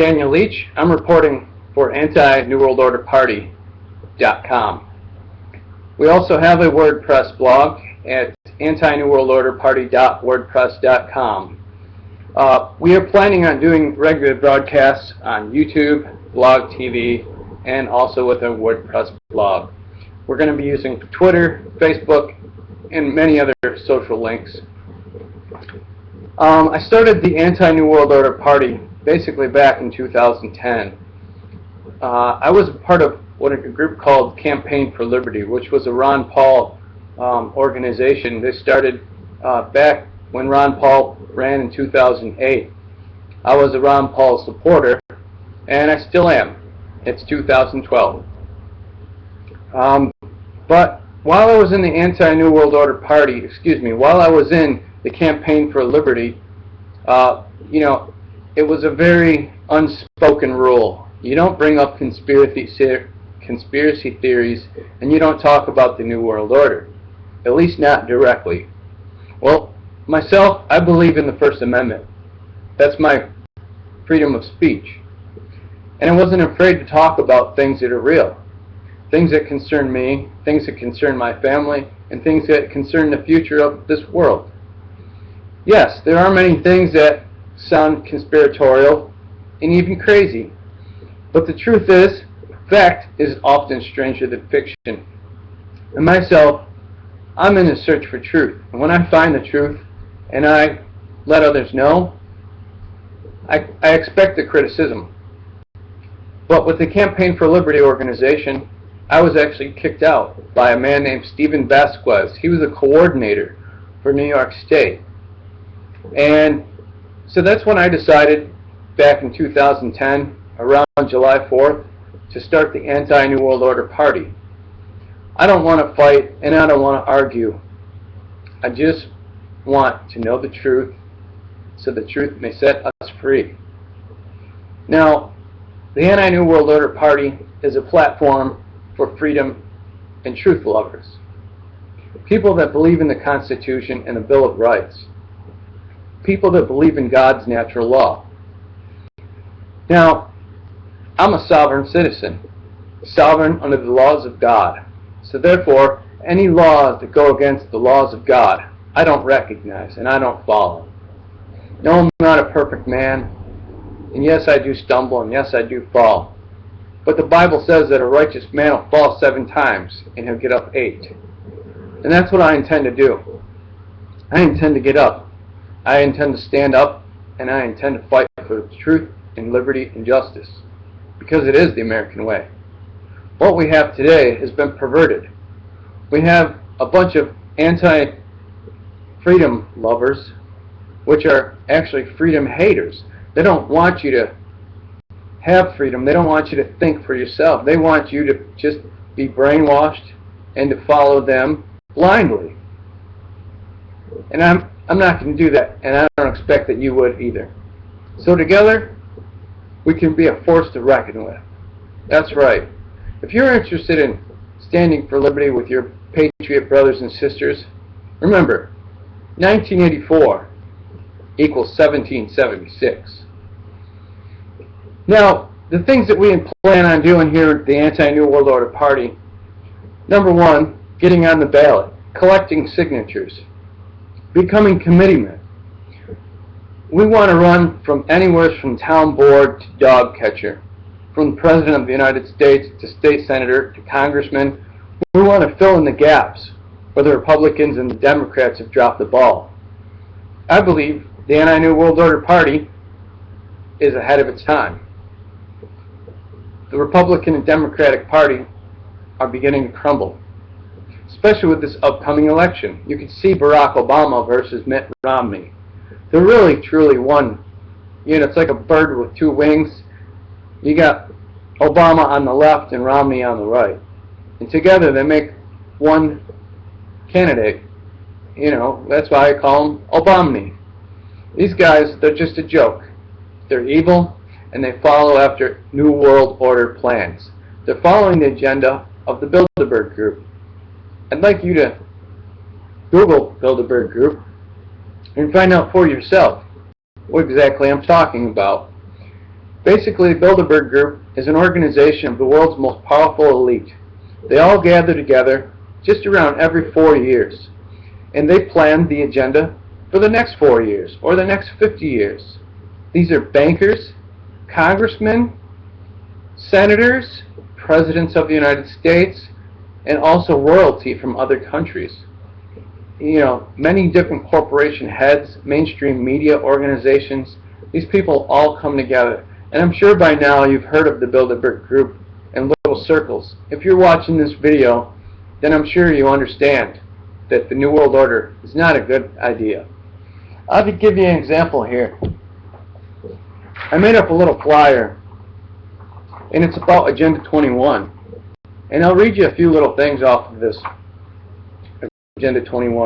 Daniel Leach. I'm reporting for anti-newworldorderparty.com. We also have a WordPress blog at anti-newworldorderparty.wordpress.com. We are planning on doing regular broadcasts on YouTube, Blog TV, and also with a WordPress blog. We're going to be using Twitter, Facebook, and many other social links. I started the Anti-New World Order Party basically back in 2010. I was a part of a group called Campaign for Liberty, which was a Ron Paul organization. They started back when Ron Paul ran in 2008. I was a Ron Paul supporter, and I still am. It's 2012. But while I was in the Anti-New World Order Party, while I was in the Campaign for Liberty, it was a very unspoken rule. You don't bring up conspiracy theories, and you don't talk about the New World Order, at least not directly. Well, myself, I believe in the First Amendment. That's my freedom of speech. And I wasn't afraid to talk about things that are real, things that concern me, things that concern my family, and things that concern the future of this world. Yes, there are many things that sound conspiratorial and even crazy, but the truth is, fact is often stranger than fiction. And myself, I'm in a search for truth. And when I find the truth and I let others know, I expect the criticism. But with the Campaign for Liberty organization, I was actually kicked out by a man named Stephen Vasquez. He was a coordinator for New York State. And so that's when I decided back in 2010, around July 4th, to start the Anti-New World Order Party. I don't want to fight and I don't want to argue. I just want to know the truth so the truth may set us free. Now, the Anti-New World Order Party is a platform for freedom and truth lovers. People that believe in the Constitution and the Bill of Rights. People that believe in God's natural law. Now, I'm a sovereign citizen, sovereign under the laws of God. So therefore, any laws that go against the laws of God, I don't recognize and I don't follow. No, I'm not a perfect man, and yes, I do stumble, and yes, I do fall. But the Bible says that a righteous man will fall 7 times, and he'll get up 8. And that's what I intend to do. I intend to get up. I intend to stand up, and I intend to fight for truth and liberty and justice, because it is the American way. What we have today has been perverted. We have a bunch of anti-freedom lovers, which are actually freedom haters. They don't want you to have freedom. They don't want you to think for yourself. They want you to just be brainwashed and to follow them blindly. And I'm not going to do that, and I don't expect that you would either. So together, we can be a force to reckon with. That's right. If you're interested in standing for liberty with your patriot brothers and sisters, remember, 1984 equals 1776. Now, the things that we plan on doing here at the Anti-New World Order Party, number 1, getting on the ballot, collecting signatures, becoming committeemen. We want to run from anywhere from town board to dog catcher, from the President of the United States to state senator to congressman. We want to fill in the gaps where the Republicans and the Democrats have dropped the ball. I believe the Anti-New World Order Party is ahead of its time. The Republican and Democratic Party are beginning to crumble, especially with this upcoming election. You can see Barack Obama versus Mitt Romney. They're really, truly one. It's like a bird with 2 wings. You got Obama on the left and Romney on the right. And together they make one candidate. That's why I call them Obamni. These guys, they're just a joke. They're evil, and they follow after New World Order plans. They're following the agenda of the Bilderberg Group. I'd like you to Google Bilderberg Group and find out for yourself what exactly I'm talking about. Basically, the Bilderberg Group is an organization of the world's most powerful elite. They all gather together just around every 4 years, and they plan the agenda for the next 4 years or the next 50 years. These are bankers, congressmen, senators, presidents of the United States, and also royalty from other countries. Many different corporation heads, mainstream media organizations, these people all come together. And I'm sure by now you've heard of the Bilderberg Group in little circles. If you're watching this video, then I'm sure you understand that the New World Order is not a good idea. I'll give you an example here. I made up a little flyer, and it's about Agenda 21. And I'll read you a few little things off of this Agenda 21.